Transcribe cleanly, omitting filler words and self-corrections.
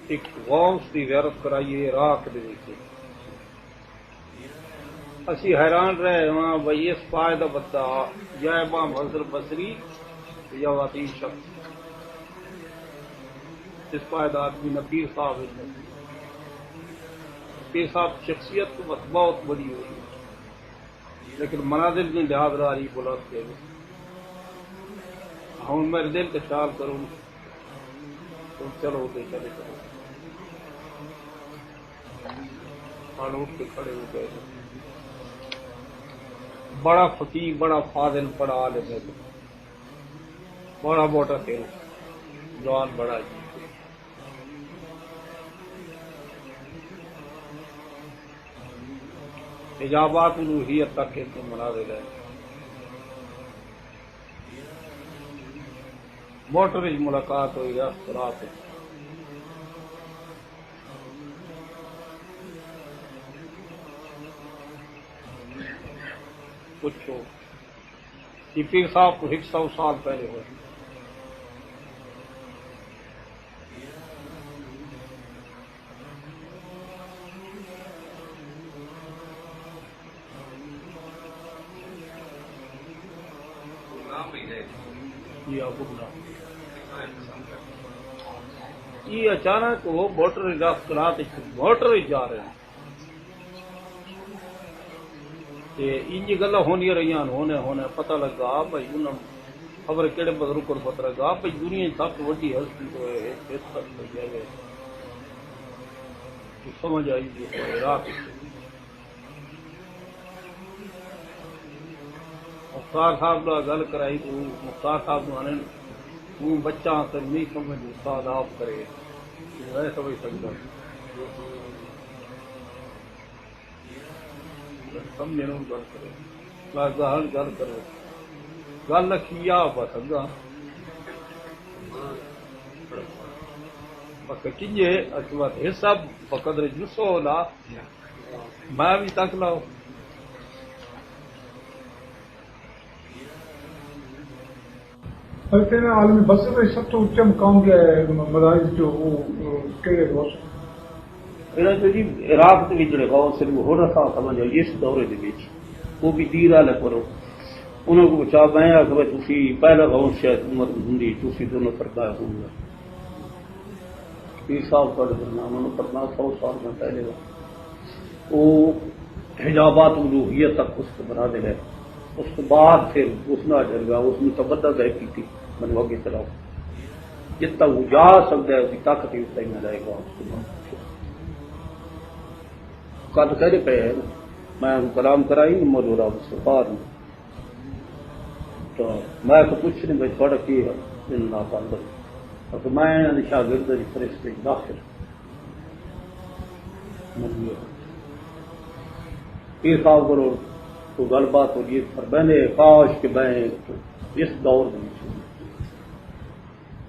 ایک غوث کی زیارت کرائیے عراق دے وچ اسی حیران رہے ہاں بھئی اس فائدہ بتا یا امام حسن بصری یا واقعی شخص اس فائدہ آدمی نبیر صاحب پیر صاحب شخصیت تو بہت بڑی ہوئی لیکن منازل میں لحاظ رہی بلند کے ہوں میرے دل کا خیال کروں تم چلو تو چلے کرو اٹھ کے کھڑے ہو گئے بڑا فقیر بڑا فاضل بڑا عالم ہے بڑا موٹا تھے جوان بڑا جی حجابات الوہیت تک کے مناظر ہے موٹر ملاقات ہوئی رات پوچھو یہ پیر صاحب کو 100 سال پہلے ہوئے یہ اچانک وہ موٹر موٹر جا رہے ہیں ان گلا ہونی رہی ہونے پتہ لگا بھائی انہوں خبر کہڑے بزرگ کو پتہ لگا بھائی دنیا سب سے وڈی ہستی تو سمجھ آئی عراق مختار صاحب کا گل کرائی تو مختار صاحب تو بچہ تو نہیں سمجھ استاد آپ کرے میں سمجھ سکتا سمجھے گل کرے گل کرو گل کیا بس اگا کنجے حصہ بقدر جسو لا میں بھی تک لاؤ عالمی بصر میں سب تو اچا مقام کیا ہے مدارس جو جی عراق کے جڑے غوث سے وہ ہو رہا سمجھو اس دورے کے وہ بھی دیر والے کرو انہوں کو بچا میں آ کہ تھی پہلا غوث شاید عمر ہوں تھی دونوں سرکار ہوں گا پیر صاحب کا انہوں نے کرنا 100 سال میں پہلے وہ حجابات الوہیت تک اس کو بنا دے گئے اس کے بعد پھر اس نہ چل گیا اس نے تبدہ طے کی تھی منوا کے چلاؤ جتنا وہ جا سکتا ہے اس کی طاقت ہی اتنا ہی نہ رہے گا اس کے بعد کل کہنے پہ ہے میں کلام کرائی موجودہ اس کے بعد تو میں تو کچھ نہیں بھائی تھوڑا کی ہے تو میں شاگرد فرشتے داخل پیر صاحب کرو تو گل بات ہو گئی پر میں نے کاش کہ میں اس دور میں